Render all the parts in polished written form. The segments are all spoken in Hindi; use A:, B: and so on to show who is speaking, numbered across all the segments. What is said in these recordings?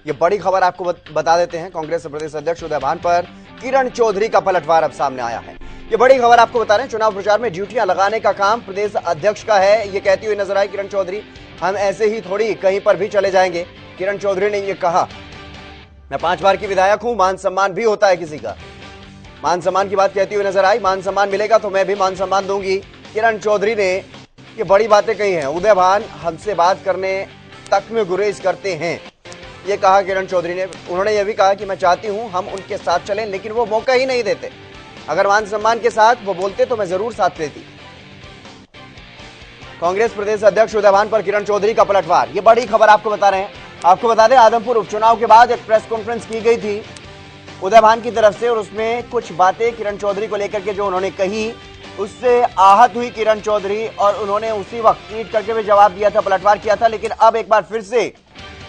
A: ये बड़ी खबर आपको बता देते हैं। कांग्रेस प्रदेश अध्यक्ष उदय भान पर किरण चौधरी का पलटवार अब सामने आया है। ये बड़ी खबर आपको बता रहे हैं। चुनाव प्रचार में ड्यूटियां लगाने का काम प्रदेश अध्यक्ष का है, ये कहती हुई नजर आई किरण चौधरी। हम ऐसे ही थोड़ी कहीं पर भी चले जाएंगे। किरण चौधरी ने ये कहा, मैं 5 बार की विधायक हूं, मान सम्मान भी होता है किसी का। मान सम्मान की बात कहती हुई नजर आई। मान सम्मान मिलेगा तो मैं भी मान सम्मान दूंगी। किरण चौधरी ने ये बड़ी बातें कही हैं। उदय भान हमसे बात करने तक में गुरेज करते हैं, ये कहा किरण चौधरी ने। उन्होंने यह भी कहा कि मैं चाहती हूं हम उनके साथ चलें, लेकिन वो मौका ही नहीं देते। अगर मान सम्मान के साथ वो बोलते तो मैं जरूर साथ लेती। कांग्रेस प्रदेश अध्यक्ष उदय भान पर किरण चौधरी का पलटवार, ये बड़ी खबर आपको बता रहे हैं। आपको बता दें, आदमपुर उपचुनाव के बाद एक प्रेस कॉन्फ्रेंस की गई थी उदय भान की तरफ से, और उसमें कुछ बातें किरण चौधरी को लेकर के जो उन्होंने कही, उससे आहत हुई किरण चौधरी, और उन्होंने उसी वक्त ट्वीट करके भी जवाब दिया था, पलटवार किया था। लेकिन अब एक बार फिर से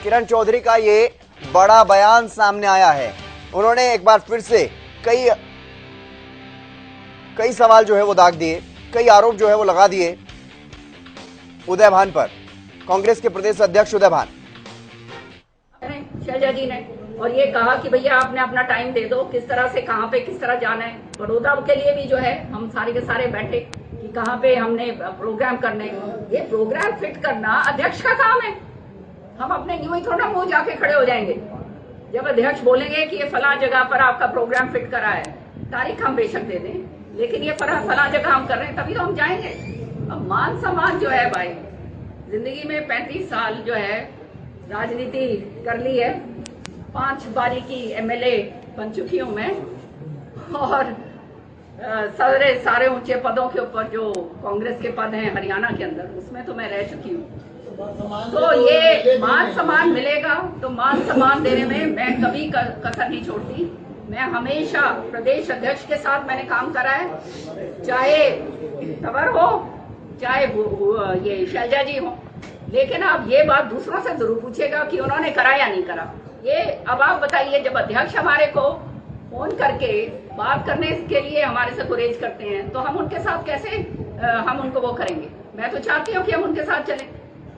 A: किरण चौधरी का ये बड़ा बयान सामने आया है। उन्होंने एक बार फिर से कई सवाल जो है वो दाग दिए, कई आरोप जो है वो लगा दिए उदय भान पर। कांग्रेस के प्रदेश अध्यक्ष उदय भान
B: शैलजा जी ने और ये कहा कि भैया आपने अपना टाइम दे दो, किस तरह से कहां पे किस तरह जाना है। बड़ौदा के लिए भी जो है हम सारे के सारे बैठे कि कहां पे हमने प्रोग्राम करने। ये प्रोग्राम फिट करना अध्यक्ष का काम है। हम अपने यूं ही थोड़ा मुंह जाके खड़े हो जाएंगे। जब अध्यक्ष बोलेंगे कि ये फला जगह पर आपका प्रोग्राम फिट करा है, तारीख हम बेशक दे दें, लेकिन ये फला जगह हम कर रहे हैं तभी तो हम जाएंगे। अब मान सम्मान जो है भाई, जिंदगी में 35 साल जो है राजनीति कर ली है, 5 बारी की एमएलए बन चुकी हूं मैं, और सारे ऊंचे पदों के ऊपर जो कांग्रेस के पद हैं हरियाणा के अंदर, उसमें तो मैं रह चुकी हूँ। तो ये मान सम्मान मिलेगा तो मान सम्मान देने में मैं कभी कसर नहीं छोड़ती। मैं हमेशा प्रदेश अध्यक्ष के साथ मैंने काम करा है, चाहे तंवर हो चाहे ये शैलजा जी हो। लेकिन आप ये बात दूसरों से जरूर पूछेगा कि उन्होंने करा या नहीं करा। ये अब आप बताइए, जब अध्यक्ष हमारे को फोन करके बात करने के लिए हमारे से गुरेज करते हैं, तो हम उनके साथ कैसे हम उनको वो करेंगे। मैं तो चाहती हूँ कि हम उनके साथ चलें,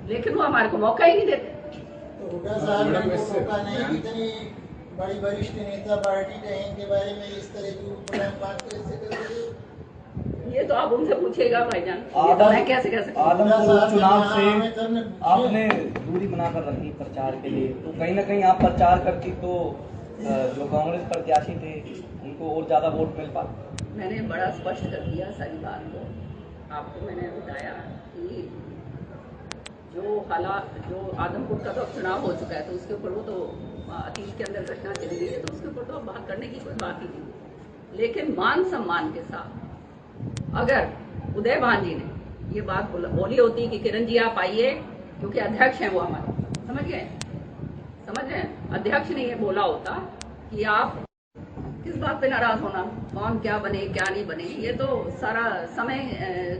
B: लेकिन वो हमारे को मौका ही नहीं देते।
C: बड़ी वरिष्ठ नेता पार्टी के इनके बारे में इस तरह की बात कैसे करेंगे?
B: ये तो आप उनसे पूछिएगा भाईजान, ये तो मैं कैसे कह सकता हूँ।
D: आदमपुर चुनाव से आपने दूरी बनाकर रखी प्रचार के लिए, तो कहीं ना कहीं आप प्रचार करती तो जो कांग्रेस प्रत्याशी थे उनको और ज्यादा वोट मिल पाते।
B: मैंने बड़ा स्पष्ट कर दिया सारी बात को। आपको मैंने बताया कि जो आदमपुर का तो चुनाव हो चुका है, तो उसके ऊपर वो तो अतीत के अंदर घटना चली गई है, तो उसके ऊपर तो बात करने की कोई बात ही नहीं। लेकिन मान सम्मान के साथ अगर उदय भान जी ने ये बात बोली होती कि किरण जी आप आइए, क्योंकि अध्यक्ष हैं वो हमारे, समझ रहे हैं, अध्यक्ष ने ये बोला होता कि आप किस बात पे नाराज होना, कौन क्या बने क्या नहीं बने, ये तो सारा समय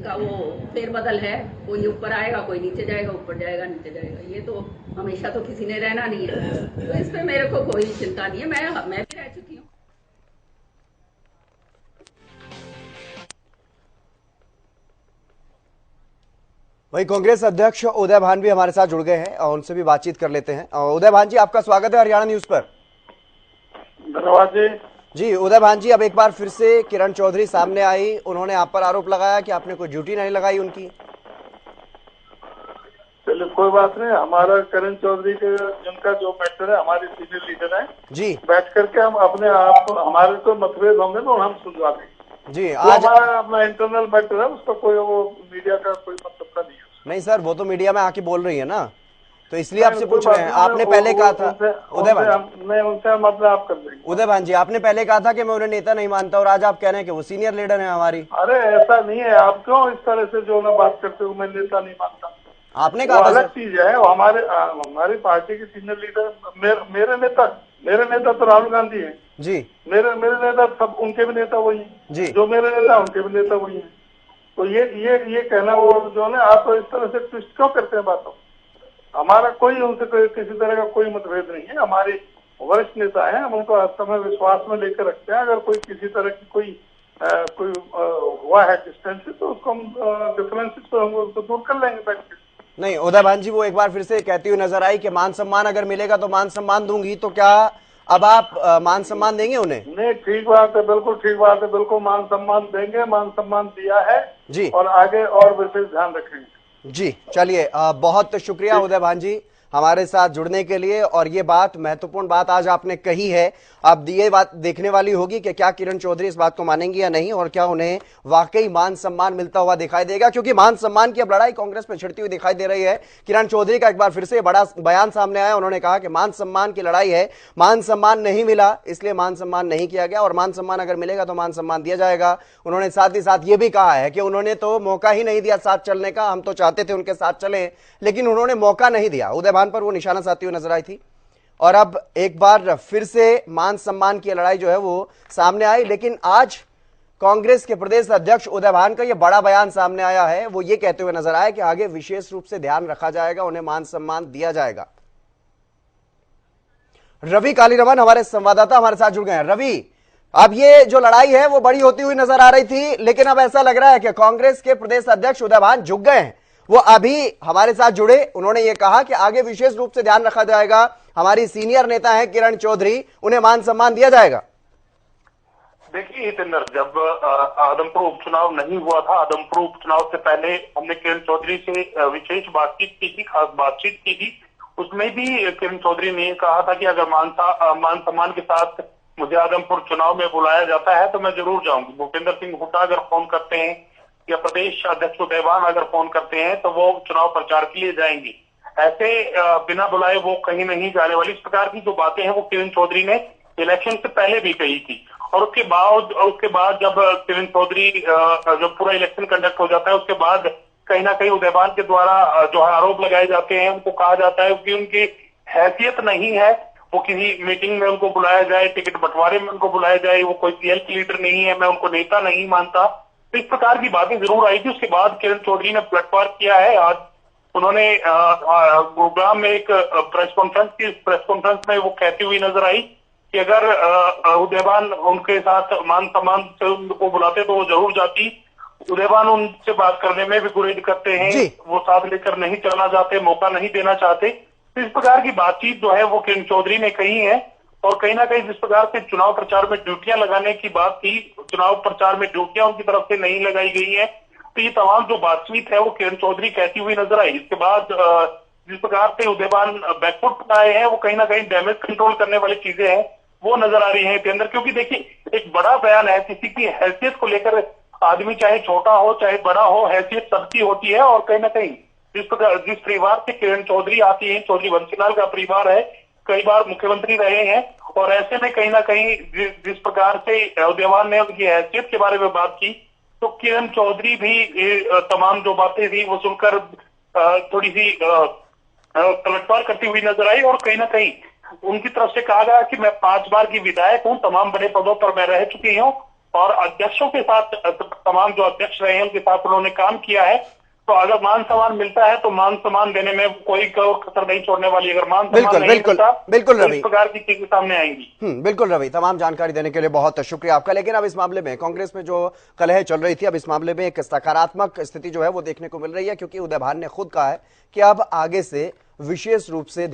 B: का वो फेरबदल है। कोई ऊपर आएगा, कोई नीचे जाएगा, ऊपर जाएगा, नीचे जाएगा। ये तो हमेशा तो किसी ने रहना नहीं है, तो इस पे मेरे को कोई चिंता नहीं है। मैं भी रह चुकी हूँ।
A: वही कांग्रेस अध्यक्ष उदय भान भी हमारे साथ जुड़ गए हैं और उनसे भी बातचीत कर लेते हैं। उदय भान जी, आपका स्वागत है हरियाणा न्यूज पर।
E: धन्यवाद
A: जी उदय भान जी, अब एक बार फिर से किरण चौधरी सामने आई। उन्होंने आप पर आरोप लगाया कि आपने कोई ड्यूटी नहीं लगाई उनकी।
E: चलिए कोई बात नहीं, हमारा किरण चौधरी के जिनका जो मैटर है, हमारे सीनियर लीडर है जी, बैठ करके हम अपने आप हमारे तो मतभेद होंगे तो हम सुलझा देंगे जी। आज हमारा अपना इंटरनल मैटर है, उसका कोई वो मीडिया का कोई मतलब का नहीं है।
A: नहीं सर, वो तो मीडिया में आके बोल रही है ना, तो इसलिए आपसे पूछ रहे हैं। आपने पहले कहा था उदय भान,
E: नहीं उनसे मतलब आप कर देंगे।
A: उदय भान जी, आपने पहले कहा था कि मैं उन्हें नेता नहीं मानता, और आज आप कह रहे हैं कि वो सीनियर लीडर हैं हमारी।
E: अरे ऐसा नहीं है, आप क्यों इस तरह से जो ना बात करते हो, मैं नेता नहीं मानता।
A: आपने कहा
E: अलग चीज है, वो हमारी पार्टी के सीनियर लीडर मेरे नेता तो राहुल गांधी है जी। मेरे नेता सब, उनके भी नेता वही है जी। जो मेरे नेता उनके भी नेता वही है। तो ये कहना वो जो है, आप तो इस तरह से ट्विस्ट क्यों करते हैं बातों। हमारा कोई उनसे किसी तरह का कोई मतभेद नहीं है। हमारे वरिष्ठ नेता हैं, हम उनको वास्तव में विश्वास में लेकर रखते हैं। अगर कोई किसी तरह की कोई हुआ है डिस्टेंस, तो उसको हम डिफरेंसेस को हम उसको दूर कर लेंगे बैठ के।
A: नहीं उदय भान जी, वो एक बार फिर से कहती हुई नजर आई कि मान सम्मान अगर मिलेगा तो मान सम्मान दूंगी, तो क्या अब आप मान सम्मान देंगे उन्हें?
E: नहीं, ठीक बात है, बिल्कुल ठीक बात है, बिल्कुल मान सम्मान देंगे, मान सम्मान दिया है
A: जी,
E: और आगे और विशेष ध्यान रखेंगे
A: जी। चलिए, बहुत शुक्रिया उदय भान जी हमारे साथ जुड़ने के लिए। और ये बात महत्वपूर्ण बात आज आपने कही है। अब ये बात देखने वाली होगी कि क्या किरण चौधरी इस बात को मानेंगी या नहीं, और क्या उन्हें वाकई मान सम्मान मिलता हुआ दिखाई देगा, क्योंकि मान सम्मान की अब लड़ाई कांग्रेस में छिड़ती हुई दिखाई दे रही है। किरण चौधरी का एक बार फिर से बड़ा बयान सामने आया, उन्होंने कहा कि मान सम्मान की लड़ाई है, मान सम्मान नहीं मिला इसलिए मान सम्मान नहीं किया गया, और मान सम्मान अगर मिलेगा तो मान सम्मान दिया जाएगा। उन्होंने साथ ही साथ ये भी कहा है कि उन्होंने तो मौका ही नहीं दिया साथ चलने का, हम तो चाहते थे उनके साथ चलें लेकिन उन्होंने मौका नहीं दिया। उदय भान पर वो निशाना साधती हुई नजर आई थी, और अब एक बार फिर से मान सम्मान की लड़ाई जो है वो सामने आई। लेकिन आज कांग्रेस के प्रदेश अध्यक्ष उदय भान का यह बड़ा बयान सामने आया है, वो ये कहते हुए नजर आया कि आगे विशेष रूप से ध्यान रखा जाएगा, उन्हें मान सम्मान दिया जाएगा। रवि कालीरमन हमारे संवाददाता हमारे साथ जुड़ गए हैं। रवि, अब ये जो लड़ाई है वो बड़ी होती हुई नजर आ रही थी, लेकिन अब ऐसा लग रहा है कि कांग्रेस के प्रदेश अध्यक्ष उदय भान झुक गए हैं। वो अभी हमारे साथ जुड़े, उन्होंने ये कहा कि आगे विशेष रूप से ध्यान रखा जाएगा, हमारी सीनियर नेता है किरण चौधरी, उन्हें मान सम्मान दिया जाएगा।
E: देखिए हितेंद्र, जब आदमपुर उपचुनाव नहीं हुआ था, आदमपुर उपचुनाव से पहले हमने किरण चौधरी से विशेष बातचीत की थी, खास बातचीत की थी। उसमें भी किरण चौधरी ने कहा था कि अगर मान सम्मान के साथ मुझे आदमपुर चुनाव में बुलाया जाता है तो मैं जरूर जाऊंगी। भूपेंद्र सिंह हुड्डा अगर फोन करते हैं या प्रदेश अध्यक्ष उदय भान अगर फोन करते हैं तो वो चुनाव प्रचार के लिए जाएंगे, ऐसे बिना बुलाए वो कहीं नहीं जाने वाली। इस प्रकार की जो बातें हैं वो किरण चौधरी ने इलेक्शन से पहले भी कही थी, और उसके बाद जब किरण चौधरी जब पूरा इलेक्शन कंडक्ट हो जाता है उसके बाद कहीं ना कहीं उदय भान के द्वारा जो आरोप लगाए जाते हैं, उनको कहा जाता है कि उनकी हैसियत नहीं है, वो किसी मीटिंग में उनको बुलाया जाए, टिकट बंटवारे में उनको बुलाया जाए, वो कोई सीएल की लीडर नहीं है, मैं उनको नेता नहीं मानता। तो इस प्रकार की बातें जरूर आई थी। उसके बाद किरण चौधरी ने पलटवार किया है। आज उन्होंने गुरुग्राम में एक प्रेस कॉन्फ्रेंस में वो कहती हुई नजर आई कि अगर उदय भान उनके साथ मान सम्मान से उनको बुलाते तो वो जरूर जाती। उदय भान उनसे बात करने में भी गुरेज करते हैं, वो साथ लेकर नहीं चलना चाहते, मौका नहीं देना चाहते। तो इस प्रकार की बातचीत जो है वो किरण चौधरी ने कही है, और कहीं ना कहीं जिस प्रकार से चुनाव प्रचार में ड्यूटियां लगाने की बात थी, चुनाव प्रचार में ड्यूटियां उनकी तरफ से नहीं लगाई गई है। तो ये तमाम जो बातचीत है वो किरण चौधरी कहती हुई नजर आई। इसके बाद जिस प्रकार से उदय भान बैकफुट पर आए हैं, वो कहीं ना कहीं डैमेज कंट्रोल करने वाली चीजें हैं वो नजर आ रही है इसके अंदर। क्योंकि देखिए, एक बड़ा बयान है, किसी की हैसियत को लेकर आदमी चाहे छोटा हो चाहे बड़ा हो, हैसियत सबकी होती है। और कहीं ना कहीं जिस परिवार से किरण चौधरी आती है, चौधरी बंसीलाल का परिवार है, कई बार मुख्यमंत्री रहे हैं, और ऐसे में कहीं ना कहीं जिस प्रकार से उदय भान ने उनकी हैसियत के बारे में बात की, तो किरण चौधरी भी तमाम जो बातें थी वो सुनकर थोड़ी सी पलटवार करती हुई नजर आई। और कहीं ना कहीं उनकी तरफ से कहा गया कि मैं 5 बार की विधायक हूं, तमाम बड़े पदों पर मैं रह चुकी हूं, और अध्यक्षों के साथ तमाम जो अध्यक्ष रहे हैं उनके साथ उन्होंने काम किया है। तो अगर मान सम्मान मिलता है तो मान सम्मान देने में कोई कसर नहीं छोड़ने वाली। अगर मान सम्मान नहीं मिलता
A: बिल्कुल रवि,
E: इस प्रकार की चीजें सामने आएंगी।
A: बिल्कुल रवि, तमाम जानकारी देने के लिए बहुत शुक्रिया आपका। लेकिन अब इस मामले में कांग्रेस में जो कलह चल रही थी, अब इस मामले में एक सकारात्मक स्थिति जो है वो देखने को मिल रही है, क्योंकि उदय भान ने खुद कहा है कि अब आगे से विशेष रूप से